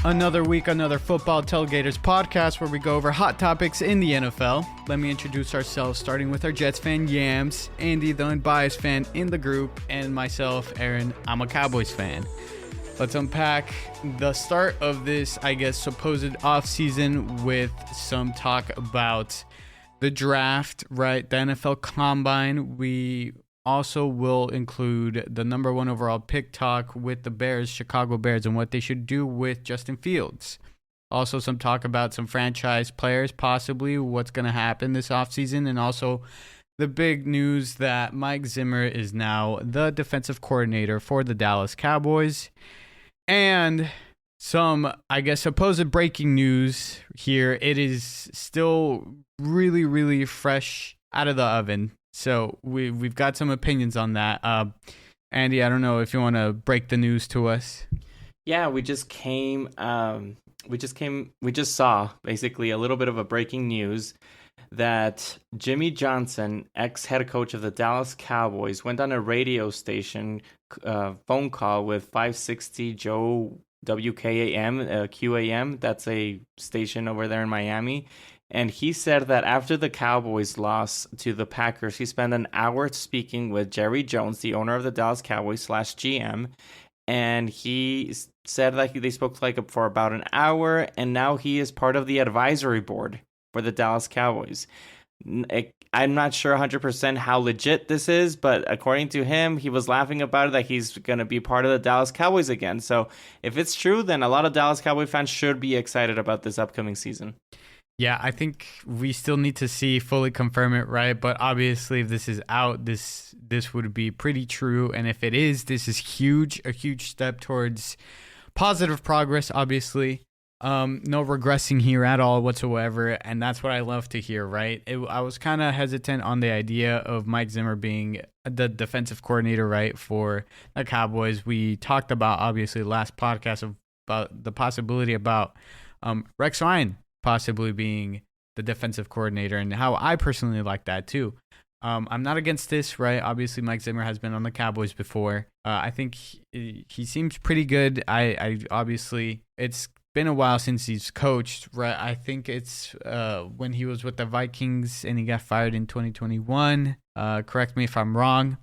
Another week, another Football Tailgaters podcast where we go over hot topics in the NFL. Let me introduce ourselves, starting with our Jets fan, Yams, Andy, the unbiased fan in the group, and myself, Aaron, I'm a Cowboys fan. Let's unpack the start of this, supposed offseason with some talk about the draft, right? The NFL Combine. We also will include the number one overall pick talk with the Bears, Chicago Bears, and what they should do with Justin Fields. Also some talk about some franchise players, possibly what's going to happen this offseason, and also the big news that Mike Zimmer is now the defensive coordinator for the Dallas Cowboys. And some, supposed breaking news here. It is still really, really fresh out of the oven. So we've got some opinions on that. Andy, I don't know if you want to break the news to us. Yeah, we just saw basically a little bit of a breaking news that Jimmy Johnson, ex-head coach of the Dallas Cowboys, went on a radio station phone call with 560 Joe WKAM, QAM. That's a station over there in Miami. And he said that after the Cowboys lost to the Packers, he spent an hour speaking with Jerry Jones, the owner of the Dallas Cowboys / GM. And he said that they spoke for about an hour, and now he is part of the advisory board for the Dallas Cowboys. I'm not sure 100% how legit this is, but according to him, he was laughing about it that he's going to be part of the Dallas Cowboys again. So if it's true, then a lot of Dallas Cowboy fans should be excited about this upcoming season. Yeah, I think we still need to fully confirm it, right? But obviously, if this is out, this would be pretty true. And if it is, this is a huge step towards positive progress, obviously. No regressing here at all whatsoever. And that's what I love to hear, right? I was kind of hesitant on the idea of Mike Zimmer being the defensive coordinator, right, for the Cowboys. We talked about, obviously, last podcast about the possibility about Rex Ryan possibly being the defensive coordinator, and how I personally like that too. I'm not against this, right? Obviously, Mike Zimmer has been on the Cowboys before. I think he seems pretty good. I obviously, it's been a while since he's coached, right? I think it's when he was with the Vikings and he got fired in 2021. Correct me if I'm wrong,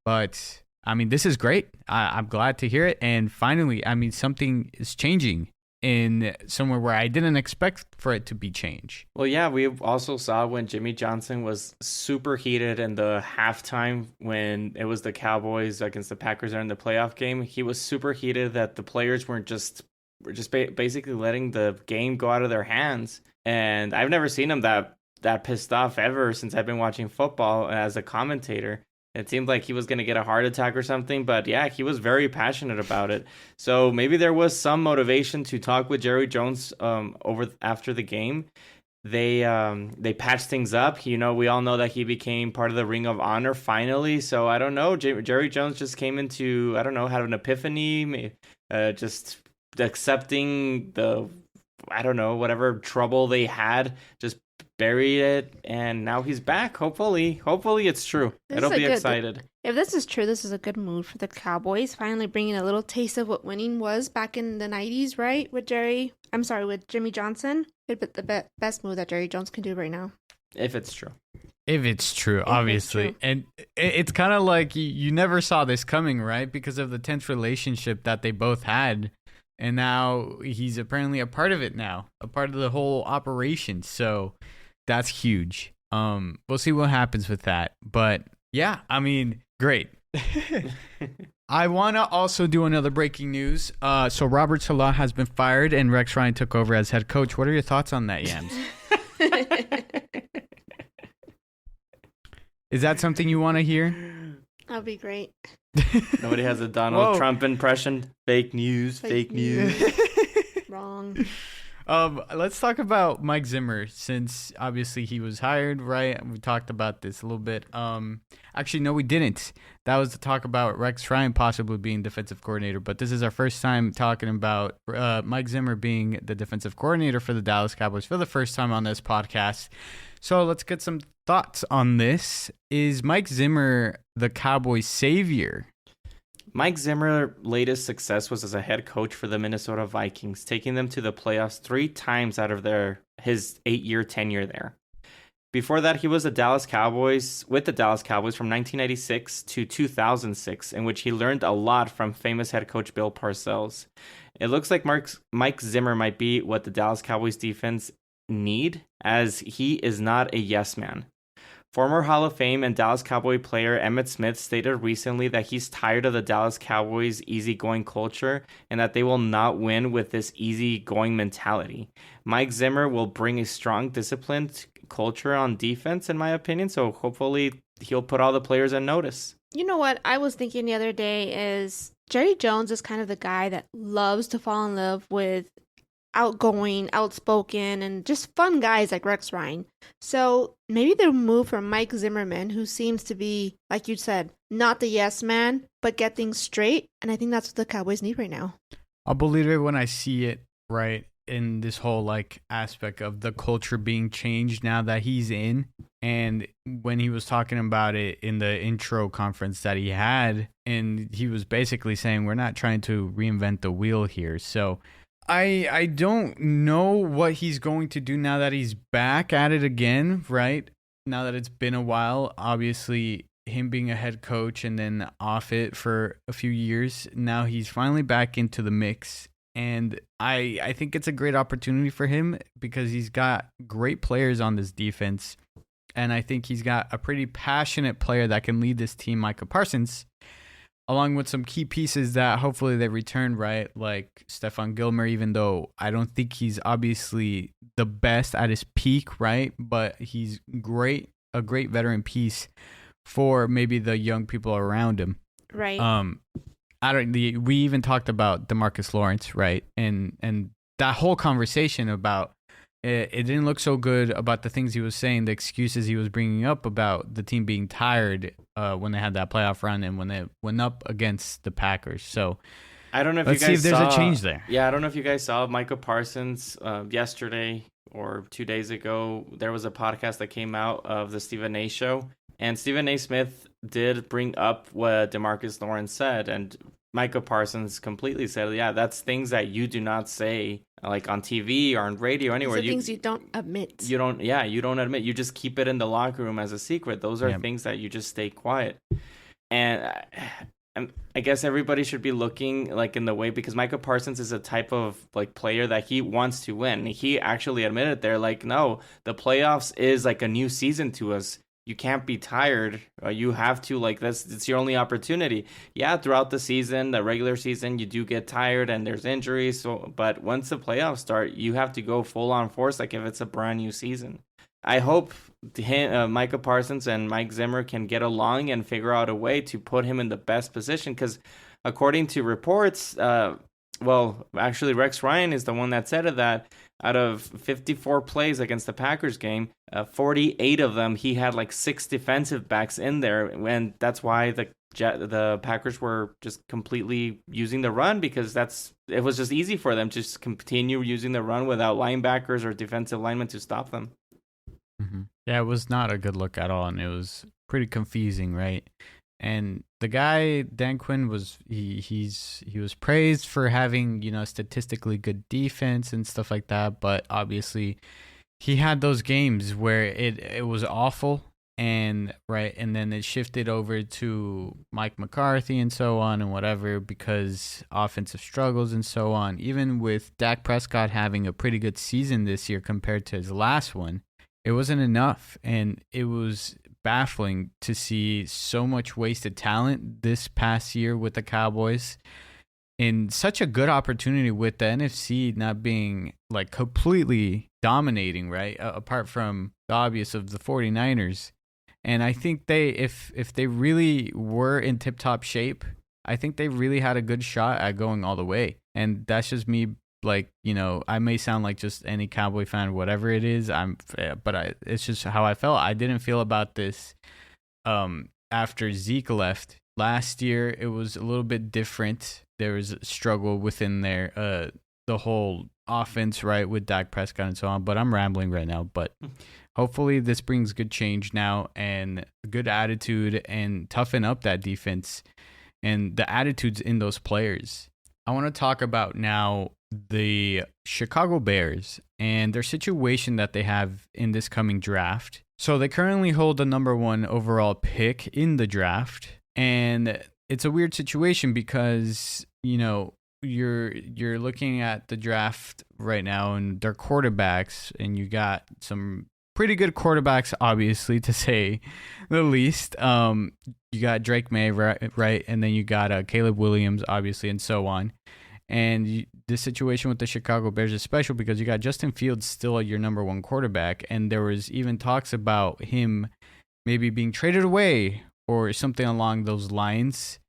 but I mean, this is great. I'm glad to hear it. And finally, I mean, something is changing in somewhere where I didn't expect for it to be changed. Well, yeah, we also saw when Jimmy Johnson was super heated in the halftime when it was the Cowboys against the Packers in the playoff game. He was super heated that the players were just basically letting the game go out of their hands. And I've never seen him that pissed off ever since I've been watching football as a commentator. It seemed like he was going to get a heart attack or something, but yeah, he was very passionate about it. So maybe there was some motivation to talk with Jerry Jones after the game. They patched things up. We all know that he became part of the Ring of Honor finally. So I don't know. Jerry Jones just came into, had an epiphany, just accepting whatever trouble they had, just buried it, and now he's back. Hopefully it's true. It'll be excited. If this is true, this is a good move for the Cowboys, finally bringing a little taste of what winning was back in the 90s, right? With Jimmy Johnson. It'd be the best move that Jerry Jones can do right now. If it's true. Obviously. And it's kind of like you never saw this coming, right? Because of the tense relationship that they both had. And now he's apparently a part of it now, a part of the whole operation. So that's huge. We'll see what happens with that. But yeah, I mean, great. I want to also do another breaking news. So Robert Saleh has been fired and Rex Ryan took over as head coach. What are your thoughts on that, Yams? Is that something you want to hear? That'd be great. Nobody has a Donald Trump impression. Fake news. Wrong. Let's talk about Mike Zimmer, since obviously he was hired, right? We talked about this a little bit. Actually, no, we didn't. That was to talk about Rex Ryan possibly being defensive coordinator, but this is our first time talking about Mike Zimmer being the defensive coordinator for the Dallas Cowboys for the first time on this podcast. So let's get some thoughts on this. Is Mike Zimmer the Cowboys' savior? Mike Zimmer's latest success was as a head coach for the Minnesota Vikings, taking them to the playoffs 3 times out of his 8-year tenure there. Before that, he was with the Dallas Cowboys from 1996 to 2006, in which he learned a lot from famous head coach Bill Parcells. It looks like Mike Zimmer might be what the Dallas Cowboys defense need, as he is not a yes man. Former Hall of Fame and Dallas Cowboy player Emmitt Smith stated recently that he's tired of the Dallas Cowboys' easygoing culture and that they will not win with this easygoing mentality. Mike Zimmer will bring a strong, disciplined culture on defense, in my opinion, so hopefully he'll put all the players on notice. You know what I was thinking the other day is Jerry Jones is kind of the guy that loves to fall in love with outgoing, outspoken, and just fun guys like Rex Ryan. So maybe the move from Mike Zimmerman, who seems to be, like you said, not the yes man, but get things straight. And I think that's what the Cowboys need right now. I'll believe it when I see it, right? In this whole like aspect of the culture being changed now that he's in. And when he was talking about it in the intro conference that he had, and he was basically saying, we're not trying to reinvent the wheel here. So I don't know what he's going to do now that he's back at it again, right? Now that it's been a while, obviously him being a head coach and then off it for a few years. Now he's finally back into the mix. And I think it's a great opportunity for him because he's got great players on this defense. And I think he's got a pretty passionate player that can lead this team, Micah Parsons, along with some key pieces that hopefully they return, right? Like Stephon Gilmore, even though I don't think he's obviously the best at his peak, right? But he's a great veteran piece for maybe the young people around him. Right. We even talked about DeMarcus Lawrence, right? And that whole conversation about it didn't look so good about the things he was saying, the excuses he was bringing up about the team being tired when they had that playoff run and when they went up against the Packers. So I don't know if let's you guys see if there's a change there. Yeah, I don't know if you guys saw Micah Parsons yesterday or 2 days ago. There was a podcast that came out of the Stephen A. show, and Stephen A. Smith did bring up what DeMarcus Lawrence said, and Micah Parsons completely said, yeah, that's things that you do not say like on TV or on radio, anywhere. These are things you don't admit. You don't admit. You just keep it in the locker room as a secret. Those are things that you just stay quiet. And I guess everybody should be looking like in the way, because Micah Parsons is a type of like player that he wants to win. He actually admitted there, like, no, the playoffs is like a new season to us. You can't be tired. You have to, like, it's your only opportunity. Yeah, throughout the season, the regular season, you do get tired and there's injuries. But once the playoffs start, you have to go full on force, like if it's a brand new season. I hope Micah Parsons and Mike Zimmer can get along and figure out a way to put him in the best position. Because according to reports, actually Rex Ryan is the one that said that. Out of 54 plays against the Packers game, 48 of them, he had like 6 defensive backs in there. And that's why the Packers were just completely using the run, because it was just easy for them to just continue using the run without linebackers or defensive linemen to stop them. Mm-hmm. Yeah, it was not a good look at all. And it was pretty confusing, right? And the guy, Dan Quinn, he was praised for having, statistically good defense and stuff like that. But obviously he had those games where it was awful, and then it shifted over to Mike McCarthy and so on and whatever, because offensive struggles and so on. Even with Dak Prescott having a pretty good season this year compared to his last one, it wasn't enough. And it was baffling to see so much wasted talent this past year with the Cowboys, in such a good opportunity with the NFC not being like completely dominating, right? Apart from the obvious of the 49ers. And I think if they really were in tip-top shape, I think they really had a good shot at going all the way. And that's just me. Like, I may sound like just any Cowboy fan, whatever it is. It's just how I felt. I didn't feel about this after Zeke left. Last year, it was a little bit different. There was a struggle within there, the whole offense, right, with Dak Prescott and so on. But I'm rambling right now. But hopefully this brings good change now and good attitude and toughen up that defense. and the attitudes in those players. I want to talk about now the Chicago Bears and their situation that they have in this coming draft. So they currently hold the number 1 overall pick in the draft, and it's a weird situation because, you're looking at the draft right now and their quarterbacks, and you got some pretty good quarterbacks, obviously, to say the least. You got Drake May, right? And then you got Caleb Williams, obviously, and so on. And this situation with the Chicago Bears is special because you got Justin Fields still your number 1 quarterback, and there was even talks about him maybe being traded away or something along those lines.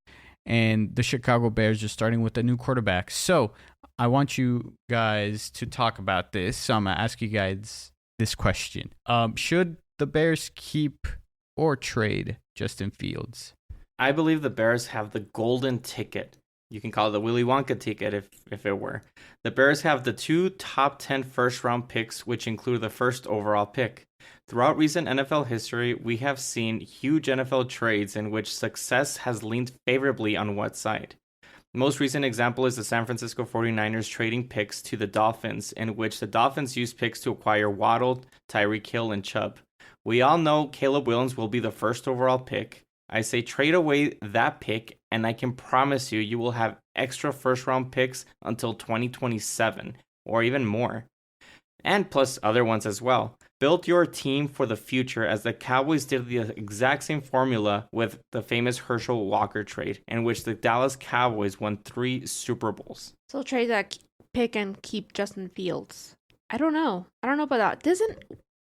And the Chicago Bears just starting with a new quarterback. So I want you guys to talk about this. So I'm going to ask you guys this question. Should the Bears keep or trade Justin Fields? I believe the Bears have the golden ticket. You can call it the Willy Wonka ticket if it were. The Bears have the 2 top 10 first-round picks, which include the first overall pick. Throughout recent NFL history, we have seen huge NFL trades in which success has leaned favorably on what side. The most recent example is the San Francisco 49ers trading picks to the Dolphins, in which the Dolphins used picks to acquire Waddle, Tyreek Hill, and Chubb. We all know Caleb Williams will be the first overall pick. I say trade away that pick, and I can promise you will have extra first-round picks until 2027, or even more. And plus other ones as well. Build your team for the future, as the Cowboys did the exact same formula with the famous Herschel Walker trade, in which the Dallas Cowboys won 3 Super Bowls. So trade that pick and keep Justin Fields. I don't know about that.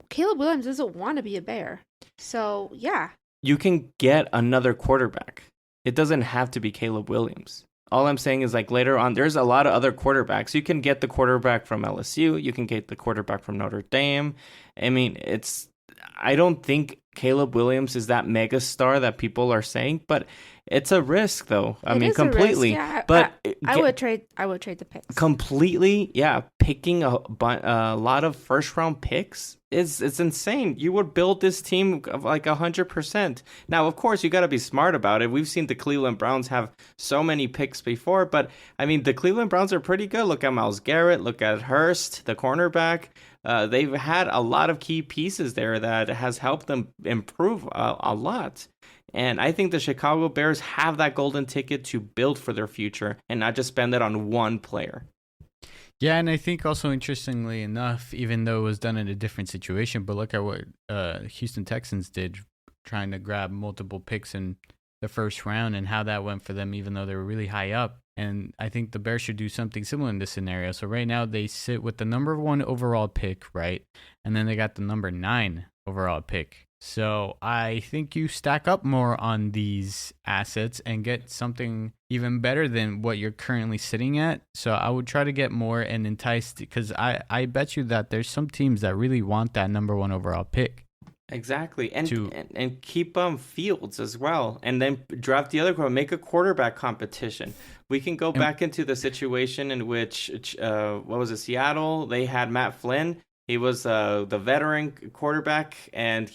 Caleb Williams doesn't want to be a Bear. So, yeah. You can get another quarterback. It doesn't have to be Caleb Williams. All I'm saying is, like, later on, there's a lot of other quarterbacks. You can get the quarterback from LSU. You can get the quarterback from Notre Dame. I mean, I don't think Caleb Williams is that mega star that people are saying, but it's a risk, though. I mean, completely. Yeah, but I would trade the picks. Completely, yeah. Picking a lot of first round picks it's insane. You would build this team of like 100%. Now, of course, you got to be smart about it. We've seen the Cleveland Browns have so many picks before, but I mean, the Cleveland Browns are pretty good. Look at Myles Garrett. Look at Hurst, the cornerback. They've had a lot of key pieces there that has helped them improve a lot. And I think the Chicago Bears have that golden ticket to build for their future and not just spend it on one player. Yeah, and I think also, interestingly enough, even though it was done in a different situation, but look at what Houston Texans did, trying to grab multiple picks in the first round and how that went for them, even though they were really high up. And I think the Bears should do something similar in this scenario. So right now they sit with the number 1 overall pick, right? And then they got the number 9 overall pick. So I think you stack up more on these assets and get something even better than what you're currently sitting at. So I would try to get more and entice, because I bet you that there's some teams that really want that number 1 overall pick. Exactly. And keep Fields as well. And then draft the other quarterback, make a quarterback competition. We can go back into the situation in which, Seattle? They had Matt Flynn. He was the veteran quarterback, and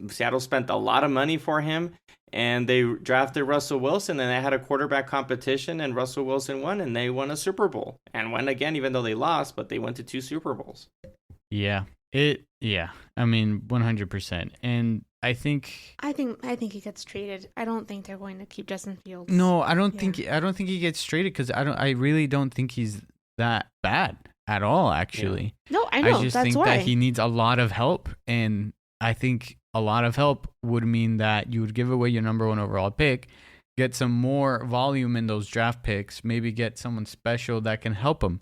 Seattle spent a lot of money for him, and they drafted Russell Wilson, and they had a quarterback competition, and Russell Wilson won, and they won a Super Bowl, and won again, even though they lost, but they went to 2 Super Bowls. Yeah. I mean, 100%. And I think he gets traded. I don't think they're going to keep Justin Fields. No, I don't think he gets traded, because I really don't think he's that bad at all, actually. Yeah. No, I know. I just think that he needs a lot of help, and I think a lot of help would mean that you would give away your number 1 overall pick, get some more volume in those draft picks, maybe get someone special that can help him.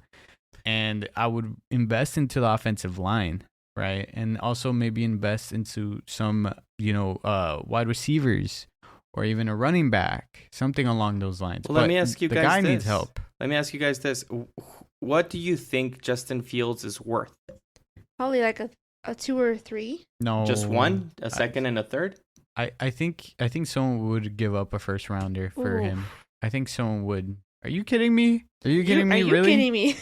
And I would invest into the offensive line, right? And also maybe invest into some, wide receivers, or even a running back, something along those lines. Well, let me ask you guys this. The guy needs help. Let me ask you guys this. What do you think Justin Fields is worth? Probably like a 2 or 3. No. Just 1? A second and a third? I think someone would give up a first rounder for him. I think someone would. Are you kidding me? Are you kidding me? Really? Are you kidding me?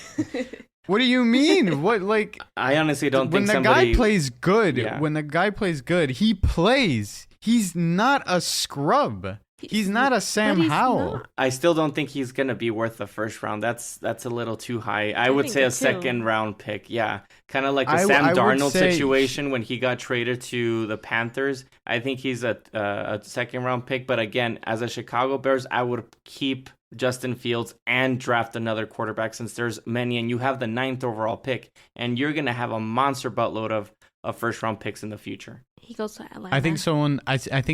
What do you mean? What, like? I honestly don't think when the guy plays good, he plays. He's not a scrub. He's not a Sam But he's Howell. not. I still don't think he's gonna be worth the first round. That's a little too high. I would think say a so, too. second round pick. Yeah, kind of like the I Sam would Darnold say- situation when he got traded to the Panthers. I think he's a second round pick. But again, as a Chicago Bears, I would keep Justin Fields and draft another quarterback since there's many, and you have the 9th overall pick, and you're gonna have a monster buttload of first round picks in the future. He goes to Atlanta. I think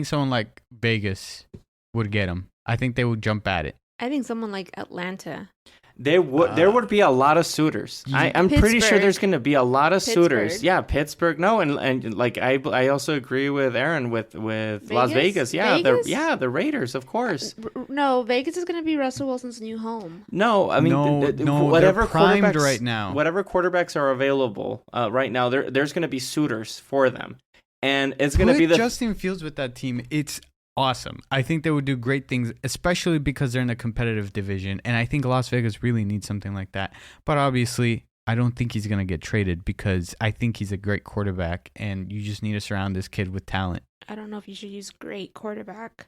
someone like Vegas would get him. I think they would jump at it. I think someone like Atlanta. There would be a lot of suitors. I'm pretty sure Pittsburgh. there's going to be a lot of suitors. Pittsburgh. Yeah, Pittsburgh. No, and like I also agree with Aaron with Las Vegas. Yeah, Vegas? the Raiders, of course. No, Vegas is going to be Russell Wilson's new home. No, I mean No, whatever they're primed quarterbacks right now. Whatever quarterbacks are available right now, there's going to be suitors for them, and it's going to be the Justin Fields with that team. It's awesome. I think they would do great things, especially because they're in a competitive division, and I think Las Vegas really needs something like that. But obviously, I don't think he's going to get traded because I think he's a great quarterback, and you just need to surround this kid with talent. I don't know if you should use great quarterback.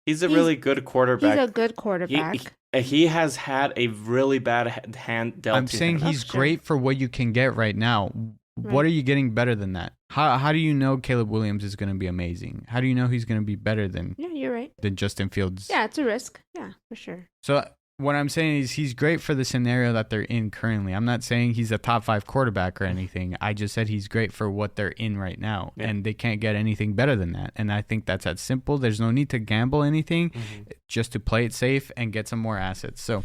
he's a really good quarterback. He's a good quarterback. He has had a really bad hand dealt I'm to saying him. he's That's true. great for what you can get right now. What Right. are you getting better than that? How do you know Caleb Williams is going to be amazing? How do you know he's going to be better than Yeah, you're right. Justin Fields? Yeah, it's a risk. Yeah, for sure. So what I'm saying is he's great for the scenario that they're in currently. I'm not saying he's a top 5 quarterback or anything. I just said he's great for what they're in right now, Yeah. and they can't get anything better than that. And I think that's that simple. There's no need to gamble anything, just to play it safe and get some more assets. So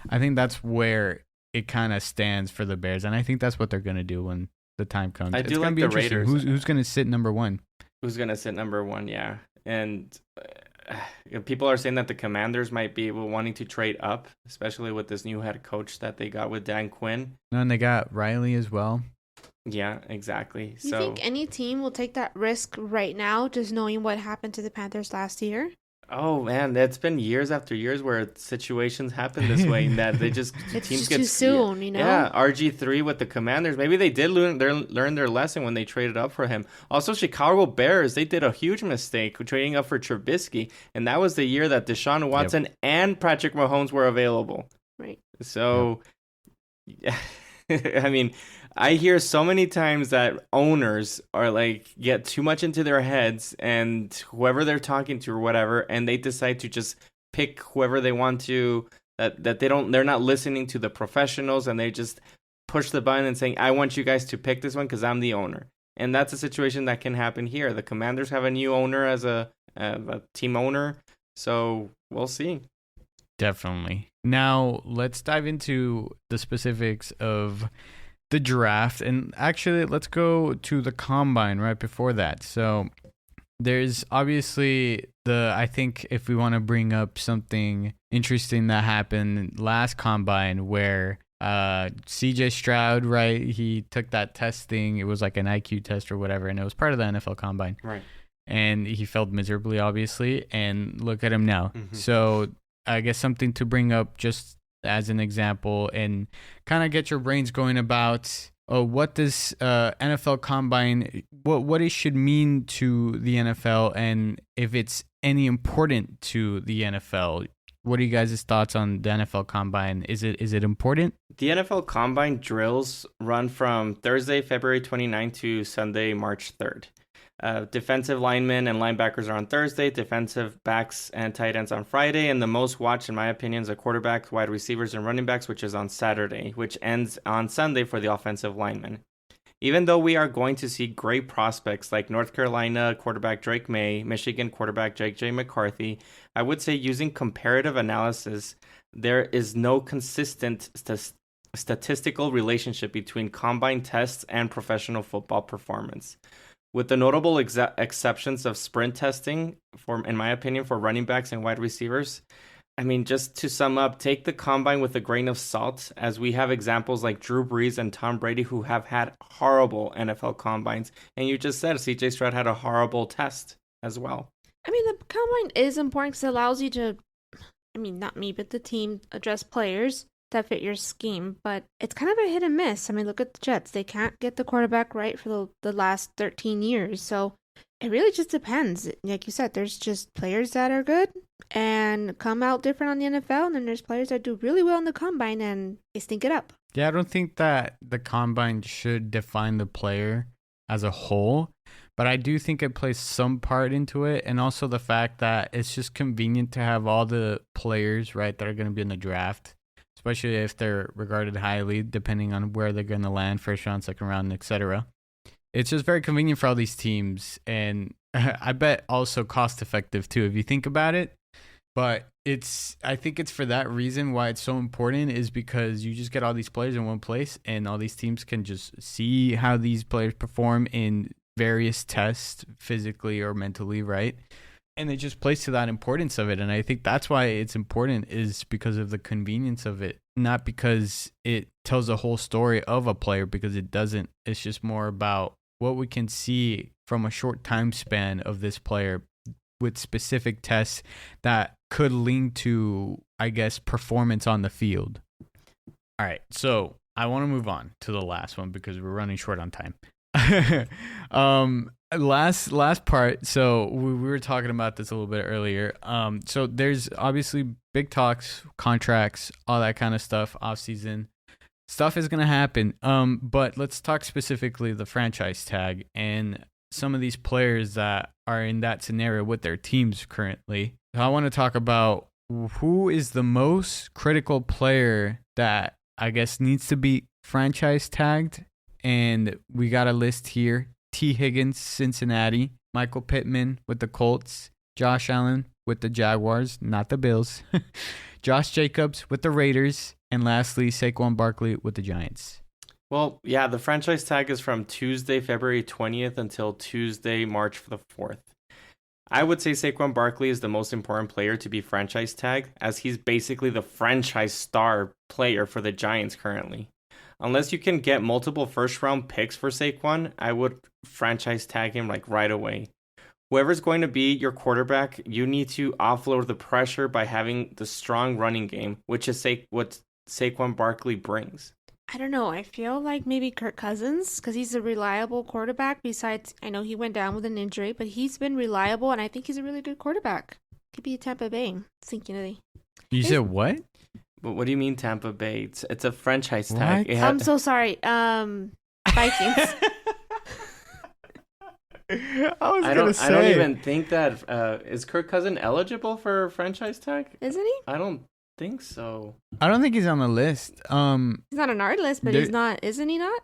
I think that's where it kind of stands for the Bears, and I think that's what they're going to do when the time comes. I It's do gonna like be the interesting. Raiders. Who's going to sit number 1? Who's going to sit number 1? Yeah, and people are saying that the Commanders might be wanting to trade up, especially with this new head coach that they got with Dan Quinn. No, and they got Riley as well. Yeah, exactly. You So think any team will take that risk right now, just knowing what happened to the Panthers last year? oh man, it's been years after years where situations happen this way and that they just It's teams just get too soon, you know? Yeah, RG3 with the Commanders. Maybe they did learn their lesson when they traded up for him. Also, Chicago Bears, they did a huge mistake trading up for Trubisky, and that was the year that Deshaun Watson and Patrick Mahomes were available. Right. So, I mean, I hear so many times that owners are like get too much into their heads and whoever they're talking to or whatever, and they decide to just pick whoever they want to, that they're not listening to the professionals, and they just push the button and saying, I want you guys to pick this one because I'm the owner. And that's a situation that can happen here. The Commanders have a new owner as a team owner, so we'll see. Definitely. Now, let's dive into the specifics of the draft. And actually, let's go to the combine right before that. So, there's obviously I think if we want to bring up something interesting that happened last combine where CJ Stroud, right, he took that testing. It was like an IQ test or whatever, and it was part of the NFL combine. Right. And he failed miserably, obviously. And look at him now. Mhm. So, I guess something to bring up just as an example and kind of get your brains going about what this NFL Combine, what it should mean to the NFL, and if it's any important to the NFL. What are you guys' thoughts on the NFL Combine? Is it important? The NFL Combine drills run from Thursday, February 29th to Sunday, March 3rd. Defensive linemen and linebackers are on Thursday, defensive backs and tight ends on Friday, and the most watched, in my opinion, is the quarterbacks, wide receivers, and running backs, which is on Saturday, which ends on Sunday for the offensive linemen. Even though we are going to see great prospects like North Carolina quarterback Drake May, Michigan quarterback J.J. McCarthy, I would say using comparative analysis, there is no consistent statistical relationship between combine tests and professional football performance. With the notable exceptions of sprint testing, in my opinion, for running backs and wide receivers. I mean, just to sum up, take the combine with a grain of salt, as we have examples like Drew Brees and Tom Brady who have had horrible NFL combines. And you just said CJ Stroud had a horrible test as well. I mean, the combine is important because it allows you to, I mean, not me, but the team address players that fit your scheme. But it's kind of a hit and miss. I mean, look at the Jets. They can't get the quarterback right for the last 13 years. So it really just depends. Like you said, there's just players that are good and come out different on the NFL. And then there's players that do really well in the combine and they stink it up. Yeah, I don't think that the combine should define the player as a whole, but I do think it plays some part into it, and also the fact that it's just convenient to have all the players, right, that are going to be in the draft, especially if they're regarded highly, depending on where they're going to land, first round, second round, etc. It's just very convenient for all these teams, and I bet also cost effective too, if you think about it. But I think it's for that reason why it's so important, is because you just get all these players in one place, and all these teams can just see how these players perform in various tests, physically or mentally, right? And it just plays to that importance of it. And I think that's why it's important, is because of the convenience of it, not because it tells the whole story of a player, because it doesn't. It's just more about what we can see from a short time span of this player with specific tests that could link to, I guess, performance on the field. All right, so I want to move on to the last one because we're running short on time. Last part. So we were talking about this a little bit earlier. So there's obviously big talks, contracts, all that kind of stuff, off season stuff is gonna happen. But let's talk specifically the franchise tag and some of these players that are in that scenario with their teams currently. So I want to talk about who is the most critical player that I guess needs to be franchise tagged. And we got a list here. T. Higgins, Cincinnati. Michael Pittman with the Colts. Josh Allen with the Jaguars, not the Bills. Josh Jacobs with the Raiders. And lastly, Saquon Barkley with the Giants. Well, yeah, the franchise tag is from Tuesday, February 20th until Tuesday, March the 4th. I would say Saquon Barkley is the most important player to be franchise tagged, as he's basically the franchise star player for the Giants currently. Unless you can get multiple first-round picks for Saquon, I would franchise tag him like right away. Whoever's going to be your quarterback, you need to offload the pressure by having the strong running game, which is what Saquon Barkley brings. I don't know. I feel like maybe Kirk Cousins, because he's a reliable quarterback. Besides, I know he went down with an injury, but he's been reliable, and I think he's a really good quarterback. Could be Tampa Bay. Thinking You said what? But what do you mean Tampa Bay? It's a franchise tag. I'm so sorry. Vikings. I don't even think that is Kirk Cousins eligible for franchise tag? Isn't he? I don't think so. I don't think he's on the list. He's not on our list, but he's not. Isn't he not?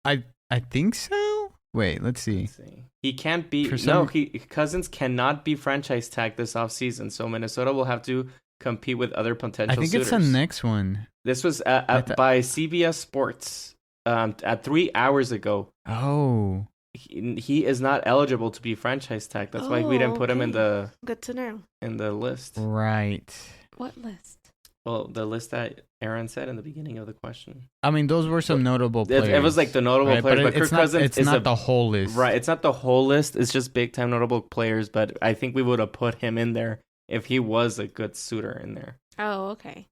I think so. Wait, let's see. He can't be. Cousins cannot be franchise tagged this offseason. So Minnesota will have to compete with other potential suitors. I think it's the next one. This was by CBS Sports at 3 hours ago. Oh. He is not eligible to be franchise tagged. That's why we didn't put him in the good to know in the list. Right. What list? Well, the list that Aaron said in the beginning of the question. I mean, those were some notable players. It was like the notable players, but Kirk Cousins it's not the whole list. Right, it's not the whole list. It's just big time notable players. But I think we would have put him in there if he was a good suitor in there. Oh, okay.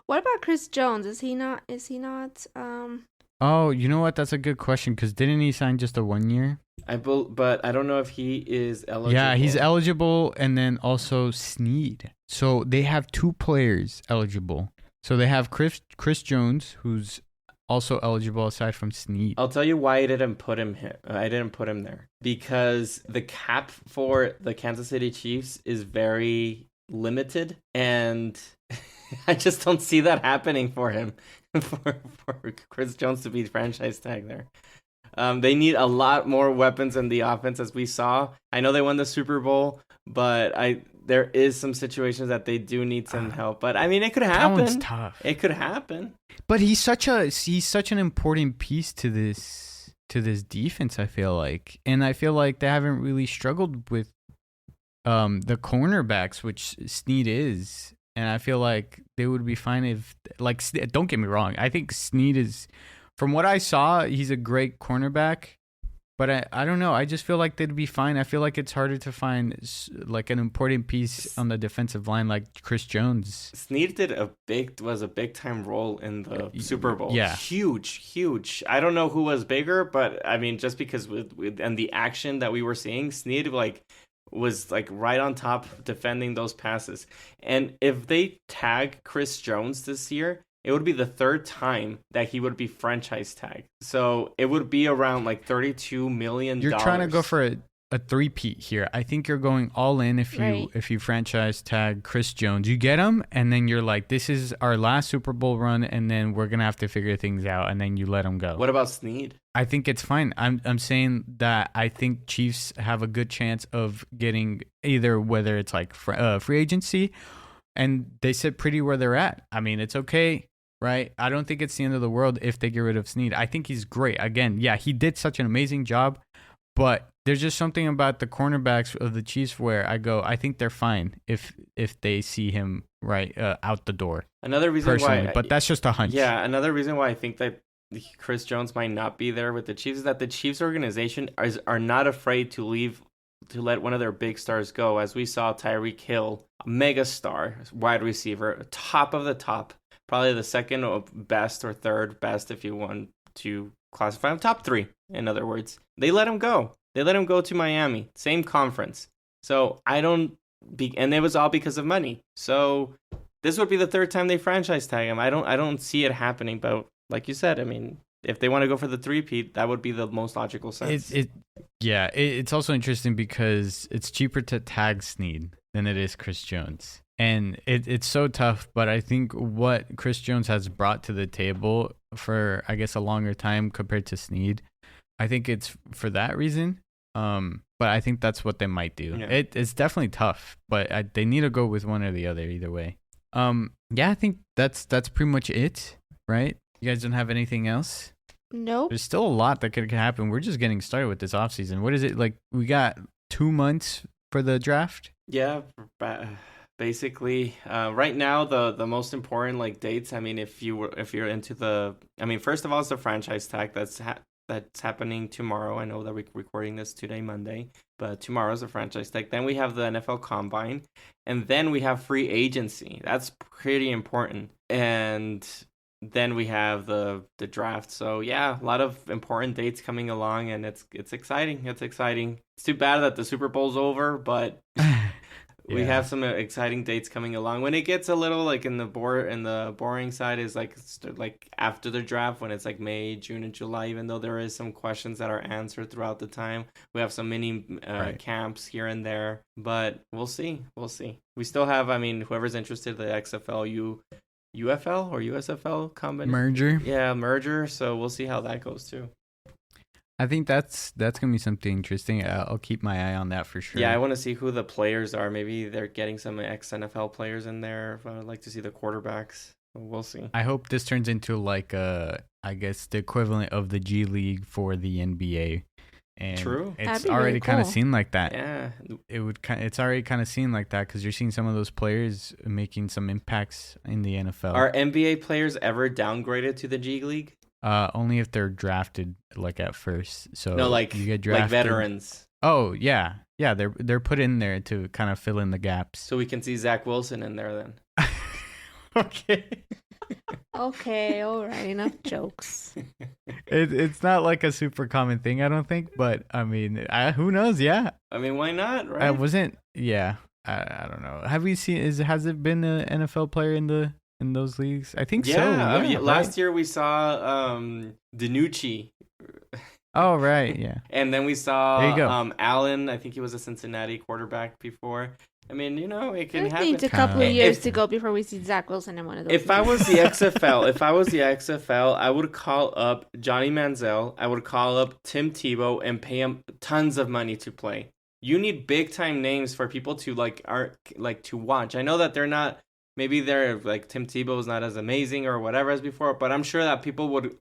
What about Chris Jones? Is he not? Oh, you know what? That's a good question, because didn't he sign just a 1 year? But I don't know if he is eligible. Yeah, he's eligible, and then also Snead. So they have two players eligible. So they have Chris Jones, who's also eligible aside from Snead. I'll tell you why I didn't put him here. I didn't put him there because the cap for the Kansas City Chiefs is very limited, and I just don't see that happening for him. For Chris Jones to be franchise tag there. They need a lot more weapons in the offense, as we saw. I know they won the Super Bowl, but there is some situations that they do need some help. But I mean, it could happen. That one's tough. It could happen. But he's such an important piece to this defense, I feel like. And I feel like they haven't really struggled with the cornerbacks, which Snead is. And I feel like they would be fine if, like, don't get me wrong. I think Snead is, from what I saw, he's a great cornerback. But I don't know. I just feel like they'd be fine. I feel like it's harder to find, like, an important piece on the defensive line like Chris Jones. Snead was a big-time role in the Super Bowl. Yeah. Huge. I don't know who was bigger, but, I mean, just because with and the action that we were seeing, Snead, like, was like right on top defending those passes. And if they tag Chris Jones this year, it would be the third time that he would be franchise tagged. So it would be around like $32 million. You're trying to go for a three-peat here. I think you're going all in if you franchise tag Chris Jones. You get him, and then you're like, this is our last Super Bowl run, and then we're going to have to figure things out, and then you let him go. What about Snead? I think it's fine. I'm saying that I think Chiefs have a good chance of getting either, whether it's like free agency, and they sit pretty where they're at. I mean, it's okay. Right? I don't think it's the end of the world if they get rid of Snead. I think he's great. Again, yeah, he did such an amazing job, but there's just something about the cornerbacks of the Chiefs where I think they're fine if they see him out the door. Another reason why, but that's just a hunch. Yeah, another reason why I think that Chris Jones might not be there with the Chiefs is that the Chiefs organization are not afraid to let one of their big stars go, as we saw Tyreek Hill, a mega star, wide receiver, top of the top. Probably the second best or third best if you want to classify him. Top three, in other words. They let him go. They let him go to Miami. Same conference. So and it was all because of money. So this would be the third time they franchise tag him. I don't see it happening. But like you said, I mean, if they want to go for the three-peat, that would be the most logical sense. It's also interesting because it's cheaper to tag Snead than it is Chris Jones. And it's so tough, but I think what Chris Jones has brought to the table for, I guess, a longer time compared to Snead, I think it's for that reason. But I think that's what they might do. Yeah. It's definitely tough, but they need to go with one or the other either way. Yeah, I think that's pretty much it, right? You guys don't have anything else? Nope. There's still a lot that could happen. We're just getting started with this offseason. What is it like? We got 2 months for the draft? Yeah, basically, right now the most important like dates. I mean, if you're into first of all, it's the franchise tag that's happening tomorrow. I know that we're recording this today, Monday, but tomorrow's the franchise tag. Then we have the NFL Combine, and then we have free agency. That's pretty important, and then we have the draft. So yeah, a lot of important dates coming along, and it's exciting. It's exciting. It's too bad that the Super Bowl's over, but. We have some exciting dates coming along. When it gets a little like in the boring side is like after the draft, when it's like May, June, and July. Even though there is some questions that are answered throughout the time, we have some mini camps here and there. But we'll see. We still have. I mean, whoever's interested, the XFL, UFL or USFL combination merger. Yeah, merger. So we'll see how that goes too. I think that's gonna be something interesting. I'll keep my eye on that for sure. Yeah, I want to see who the players are. Maybe they're getting some ex-NFL players in there. I would like to see the quarterbacks. We'll see. I hope this turns into like I guess the equivalent of the G League for the NBA. And true. It's already really kind of seen like that. Yeah. It's already kind of seen like that because you're seeing some of those players making some impacts in the NFL. Are NBA players ever downgraded to the G League? Only if they're drafted like at first. So no, like you get drafted, like veterans. Oh yeah. They're put in there to kind of fill in the gaps. So we can see Zach Wilson in there then. Okay. Okay, all right, enough jokes. It's not like a super common thing, I don't think, but I mean, who knows? Yeah. I mean, why not? Right? I wasn't. Yeah. I don't know. Have we seen? Has it been an NFL player in those leagues? I think so. Yeah. Last year we saw DiNucci. Oh right, yeah. And then we saw there you go. Allen. I think he was a Cincinnati quarterback before. I mean, it can happen. It needs a couple of years to go before we see Zach Wilson in one of those. If I was the XFL, I would call up Johnny Manziel. I would call up Tim Tebow and pay him tons of money to play. You need big time names for people to to watch. I know that they're not. Maybe they're like Tim Tebow is not as amazing or whatever as before, but I'm sure that people would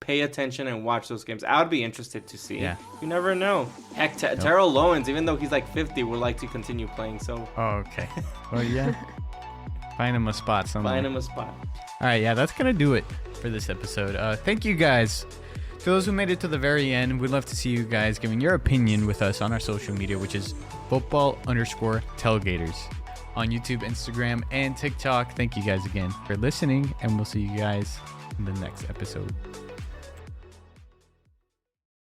pay attention and watch those games. I would be interested to see. Yeah. You never know. Heck, Terrell Owens, even though he's like 50, would like to continue playing. So. Oh, okay. Well, yeah. Find him a spot somewhere. Find him a spot. All right, yeah, that's gonna do it for this episode. Thank you guys. To those who made it to the very end, we'd love to see you guys giving your opinion with us on our social media, which is football_tailgaters on YouTube, Instagram, and TikTok. Thank you guys again for listening, and we'll see you guys in the next episode.